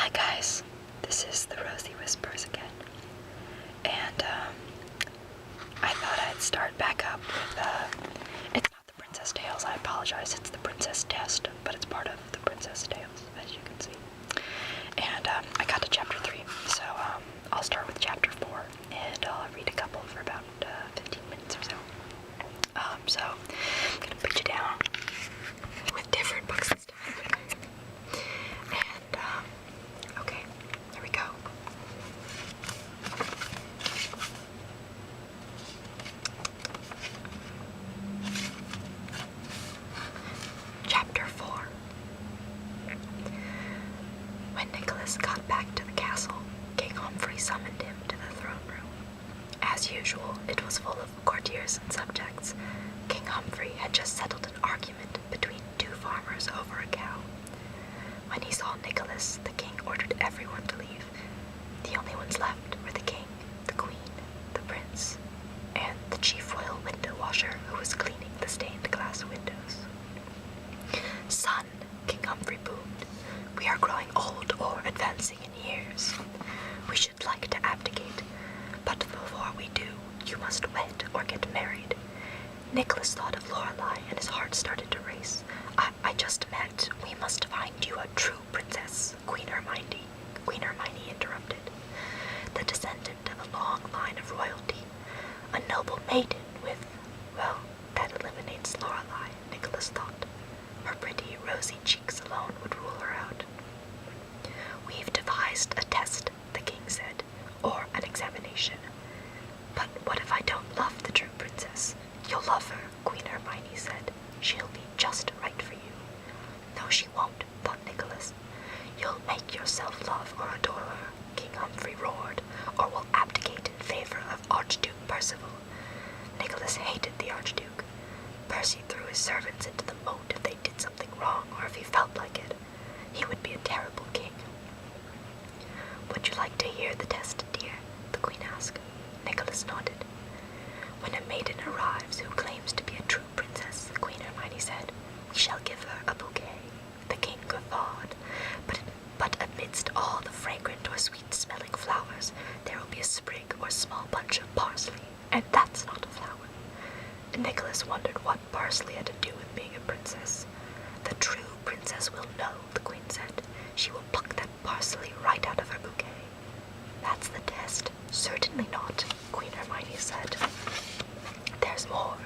Hi guys, this is the Rosie Whispers again, and I thought I'd start back up with, it's not the Princess Tales, I apologize, it's the Princess Test, but it's part of the Princess Tales, as you can see. And I got to chapter 3, so I'll start with chapter 4, and I'll read a couple for about 15 minutes or so. So, I'm gonna put you down with different books this time. And, okay, here we go. Chapter 4. When Nicholas got back to the castle, King Humphrey summoned him to the throne room. As usual, it was full of courtiers and subjects. King Humphrey had just settled an argument between two farmers over a cow. When he saw Nicholas, the king ordered everyone to leave. The only ones left were the king, the queen, the prince, and the chief royal window washer who was cleaning the stained glass windows. "Son," King Humphrey boomed, "we are growing old or advancing in years. We should like to abdicate, but before we do, you must wed or get married." Nicholas thought of Lorelei, and his heart started to race. I just meant we must find you a true princess, Queen Hermione interrupted. The descendant of a long line of royalty, a noble maiden with, well, that eliminates Lorelei, Nicholas thought. Her pretty, rosy cheeks alone would rule her out. "We've devised a test," the king said, "or an examination. But what if I don't love the true princess?" "You'll love her," Queen Hermione said. "She'll be just right for you." "No, she won't," thought Nicholas. "You'll make yourself love or adore her," King Humphrey roared, "or we'll abdicate in favor of Archduke Percival." Nicholas hated the Archduke. Percy threw his servants into the moat if they did something wrong, or if he felt like it. He would be a terrible king. "Would you like to hear the test, dear?" the queen asked. Nicholas nodded. "When a maiden arrives who claims to be a true princess," Queen Hermione said, "we shall give her a bouquet." The king guffawed. But amidst all the fragrant or sweet-smelling flowers, there will be a sprig or small bunch of parsley, and that's not a flower. Nicholas wondered what parsley had to do with being a princess. "The true princess will know," the queen said. "She will pluck that parsley right out of her bouquet." "That's the test." "Certainly not," Queen Hermione said. "There's more.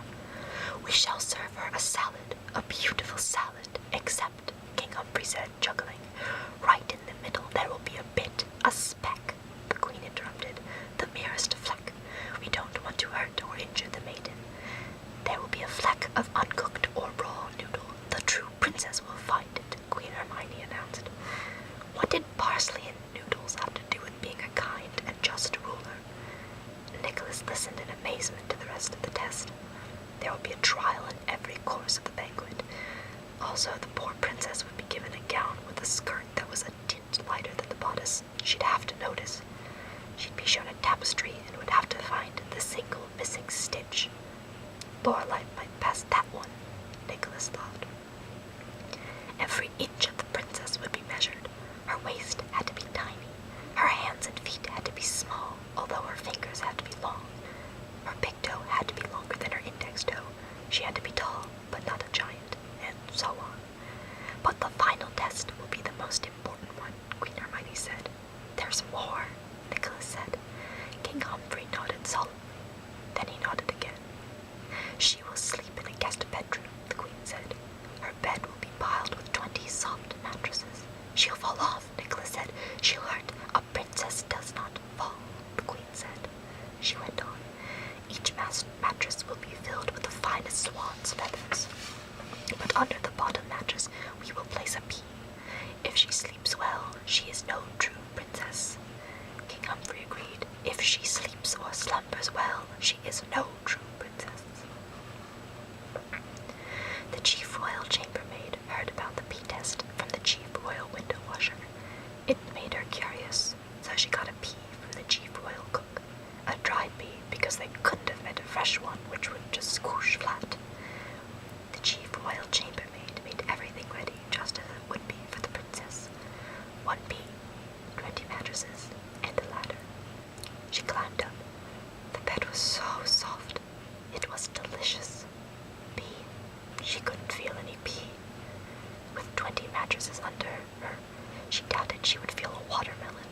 We shall serve her a salad, a beautiful salad, except," King Humphrey said, chuckling, "right in the middle there will be a bit, a speck," the queen interrupted, "the merest fleck. We don't want to hurt or injure the maiden. There will be a fleck of uncooked or raw noodle. The true princess will find it," Queen Hermione announced. What did parsley and noodles have to do with being a kind and just ruler? Nicholas listened in amazement to the rest of the test. There would be a trial in every course of the banquet. Also, the poor princess would be given a gown with a skirt that was a tint lighter than the bodice. She'd have to notice. She'd be shown a tapestry and would have to find the single missing stitch. Lorelei might pass that one, Nicholas thought. Every inch of the princess would be measured. Her waist had to be tiny. Her hands and feet had to be small, although her fingers had to be long. Her big toe had to be longer than her index toe. She had to be tall, but not a giant, and so on. But the final test mattresses under her. She doubted she would feel a watermelon.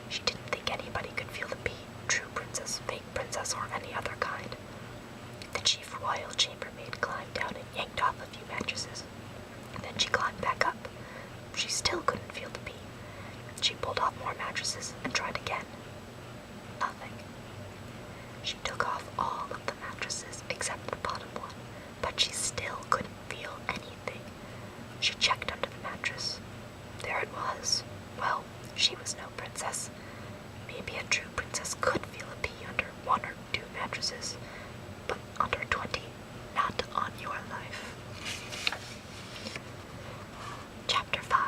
She didn't think anybody could feel the bee, true princess, fake princess, or any other kind. The chief royal chambermaid climbed down and yanked off a few mattresses. Then she climbed back up. She still couldn't feel the bee. She pulled off more mattresses and tried again. Nothing. She took off all of the mattresses except the bottom one, but she still couldn't feel anything. She checked under the mattress. There it was. Well, she was no princess. Maybe a true princess could feel a bee under 1 or 2 mattresses, but under 20, not on your life. Chapter 5.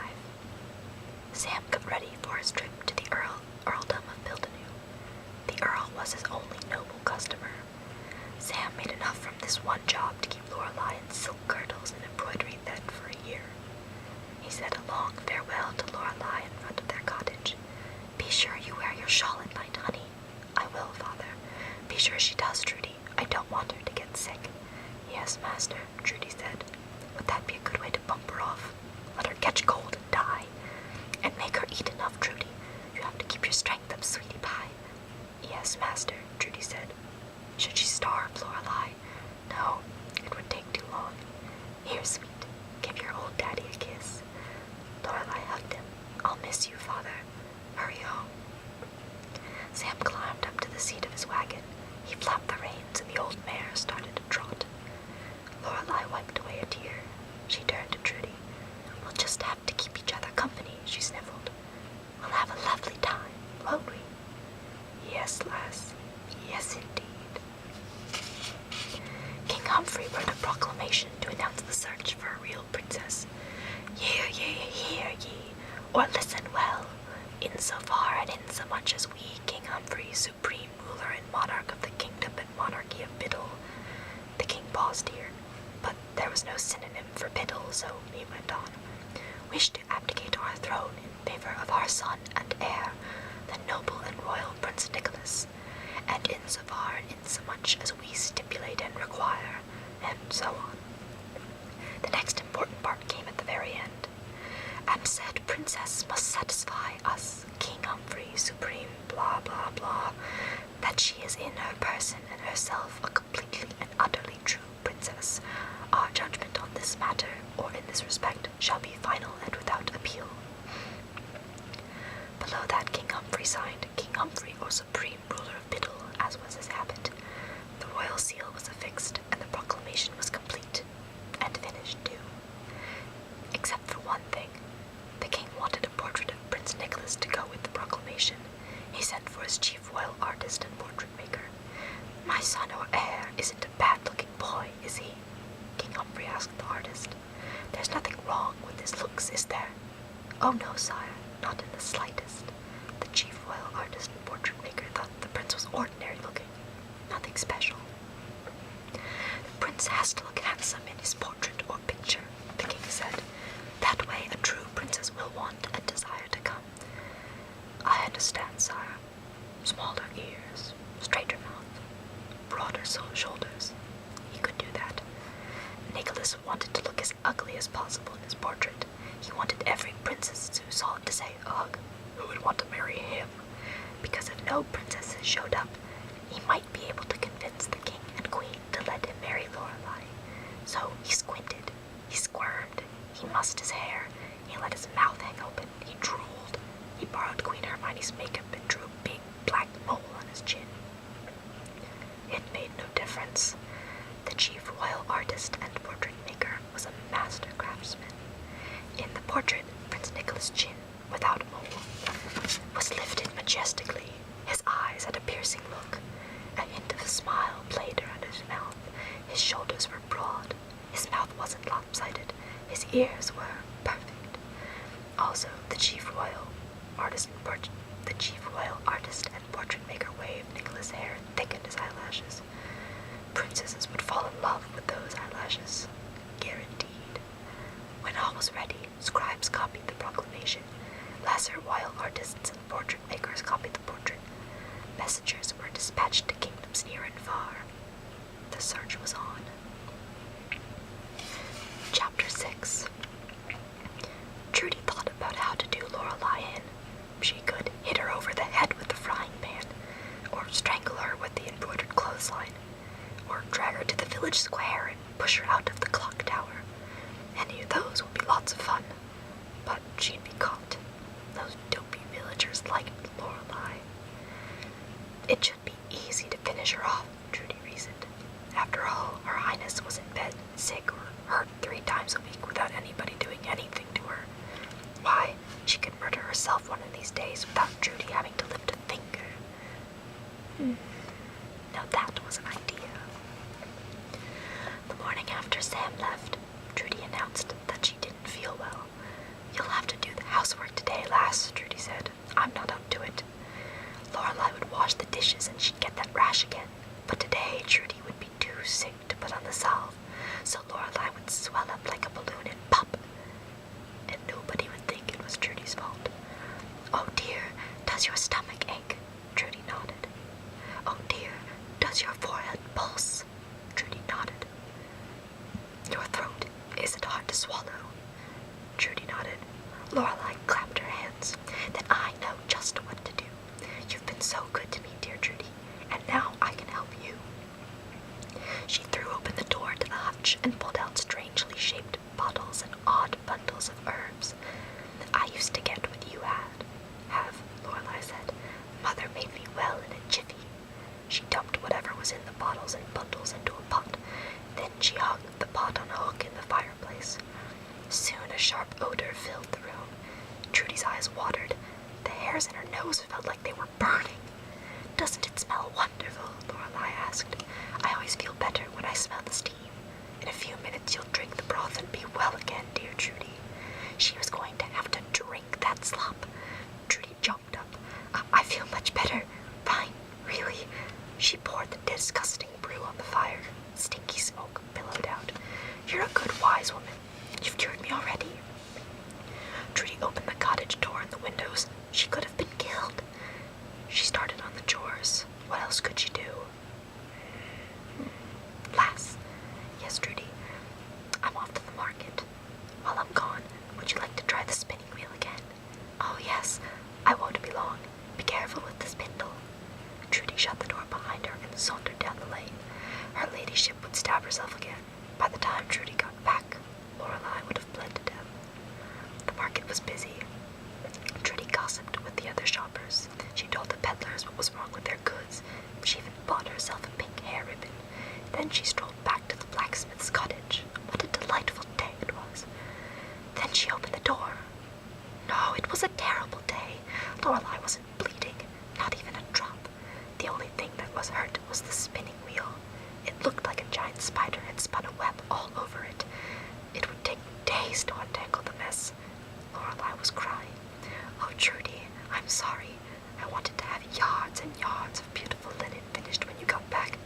Sam got ready for his trip to the earldom of Pildeneu. The earl was his only noble customer. Sam made enough from this one job to keep Lorelei in silk girdles and embroidery thread for a year. He said a long farewell to Lorelei in front of their cottage. "Be sure you wear your shawl at night, honey." "I will, father." "Be sure she does, Trudy. I don't want her to get sick." "Yes, master," Trudy said. "Would that be a good way to bump her off? Let her catch cold and die. And make her eat enough, Trudy. You have to keep your strength up, sweetie pie." "Yes, master," Trudy said. "Should she starve, Lorelei?" "No, it would take too long. Here, sweet, give your old daddy a kiss." Lorelei hugged him. "I'll miss you, father. Hurry home." Sam climbed up to the seat of his wagon. He flapped the reins and the old mare started to trot. Lorelei wiped away a tear. She turned to Trudy. "We'll just have to keep each other company," she sniffled. "We'll have a lovely time, won't we?" "Yes, lass. Yes, indeed." King Humphrey wrote a proclamation to announce the search for a real princess. "Hear ye, hear ye, or listen well. Insofar and insomuch as we, King Humphrey, supreme ruler and monarch of the kingdom and monarchy of Biddle." The king paused here, but there was no synonym for Biddle, so he went on. "Wish to abdicate our throne in favor of our son and heir, the noble and royal Prince Nicholas, and insofar and insomuch as we stipulate and require," and so on. The next important part came at the very end. "And said princess must satisfy us, King Humphrey, supreme blah blah blah, that she is in her person and herself a completely and utterly true princess. Our judgment on this matter, or in this respect, shall be final and without appeal." Below that King Humphrey signed, "King Humphrey, or supreme ruler of Biddle," as was his habit. The royal seal was affixed, and the proclamation was complete, and finished too. Except for one thing. The king wanted a portrait of Prince Nicholas to go with the proclamation. He sent for his chief royal artist and portrait maker. "My son or heir isn't a bad-looking boy, is he?" King Humphrey asked the artist. "There's nothing wrong with his looks, is there?" "Oh no, sire, not in the slightest." The chief royal artist and portrait maker thought the prince was ordinary looking, nothing special. "The prince has to look handsome in his portrait or picture," the king said. "That way a true princess will want and desire to come." "I understand, sire. Smaller ears, straighter mouth, broader shoulders. He could do that. Nicholas wanted to look as ugly as possible in his portrait. He wanted every princess who saw it to say, ugh, who would want to marry him? Because if no princesses showed up, he might be able to convince the king and queen to let him marry Lorelei. So he squinted, he squirmed, he mussed his hair, he let his mouth hang open, he drooled, he borrowed Queen Hermione's makeup and drew a big black mole on his chin. It made no difference. The chief royal artist and portrait maker was a master craftsman. In the portrait, Prince Nicholas' chin, without a mole, was lifted majestically. His eyes had a piercing look. A hint of a smile played around his mouth. His shoulders were broad. His mouth wasn't lopsided. His ears were perfect. Also, the chief royal artist and portrait maker waved Nicholas' hair and thickened his eyelashes. Princesses would fall in love with those eyelashes. Guaranteed. When all was ready, scribes copied the proclamation. Lesser royal artists and portrait makers copied the portrait. Messengers were dispatched to kingdoms near and far. The search was on. Chapter 6. village square and push her out of the clock tower. Any of those would be lots of fun, but she'd be caught. Those dopey villagers liked Lorelei. It should be easy to finish her off, Trudy reasoned. After all, Her Highness was in bed, sick or hurt 3 times a week without anybody doing anything to her. Why, she could murder herself one of these days without Trudy having to lift a finger. Now that was an idea. The morning after Sam left, Trudy announced that she didn't feel well. You'll have to do the housework today, lass, Trudy said. I'm not up to it. Lorelei would wash the dishes and she'd get that rash again. But today, Trudy would be too sick to put on the salve, so Lorelei would swell up like a balloon and pop. And nobody would think it was Trudy's fault. Oh dear, does your stomach ache? Trudy nodded. Oh dear, does your forehead pulse? Trudy nodded. Your throat, is it hard to swallow? Trudy nodded. Lorelei clapped her hands. Then I know just what to do. You've been so good to me, dear Trudy, and now I can help you. She threw open the door to the hutch and pulled out strangely shaped bottles and odd bundles of herbs. I used to get what you have, Lorelei said. Mother made me well in a jiffy. She dumped whatever was in the bottles and bundles into a pot. Then she hung the pot on a hook in the fireplace. Soon a sharp odor filled the room. Trudy's eyes watered. The hairs in her nose felt like they were burning. Doesn't it smell wonderful? Lorelei asked. I always feel better when I smell the steam. In a few minutes you'll drink the broth and be well again, dear Trudy. She was going to have to drink that slop. Trudy jumped up. I feel much better. Fine, really. She poured the disgusting brew on the fire. Stinky smoke billowed out. You're a good, wise woman. You've cured me already. Trudy opened the cottage door and the windows. She could have been killed. She started on the chores. What else could she do? Lass. Yes, Trudy. I'm off to the market. While I'm gone, would you like to try the spinning wheel again? Oh, yes. I won't be long. Be careful with the spindle. Trudy shut the door behind her and sauntered down the lane. Her ladyship would stab herself again. By the time Trudy got back, Lorelei would have bled to death. The market was busy. Trudy gossiped with the other shoppers. She told the peddlers what was wrong with their goods. She even bought herself a pink hair ribbon. Then she strolled back to the blacksmith's cottage. What a delightful day it was. Then she opened the door. No, it was a terrible day. Lorelei wasn't bleeding, not even a drop. The only thing that was hurt was the spinning wheel. It looked like a giant spider had spun a web all over it. It would take days to untangle the mess. Lorelei was crying. Oh, Trudy, I'm sorry. I wanted to have yards and yards of beautiful linen finished when you got back.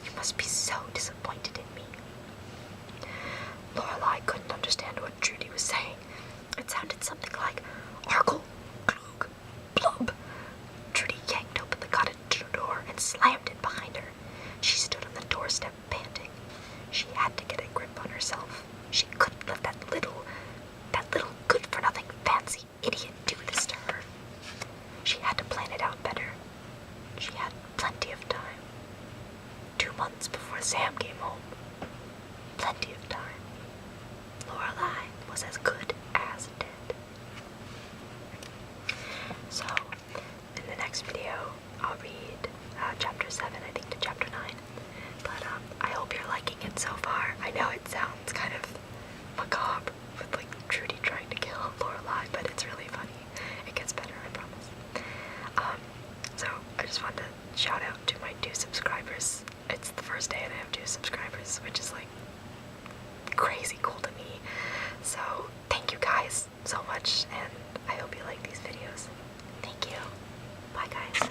You must be so disappointed in me. Lorelei couldn't understand what Trudy was saying. It sounded something like Arkle, Klug, Blub. Trudy yanked open the cottage door and slammed it behind her. She stood on the doorstep panting. She had to get a grip on herself. She couldn't let that little good-for-nothing fancy idiot do this to her. She had to plan it out better. She had plenty of time. 2 months before Sam came home. Plenty of time. Lorelei was as good as dead. So, in the next video, I'll read chapter 7, I think, to chapter 9. But I hope you're liking it so far. I know it sounds kind of macabre with like Trudy trying to kill Lorelei, but it's really funny. It gets better, I promise. So I just wanted to shout out to my 2 subscribers. It's the first day and I have 2 subscribers, which is like crazy cool to me. So thank you guys so much, and I hope you like these videos. Thank you. Bye guys.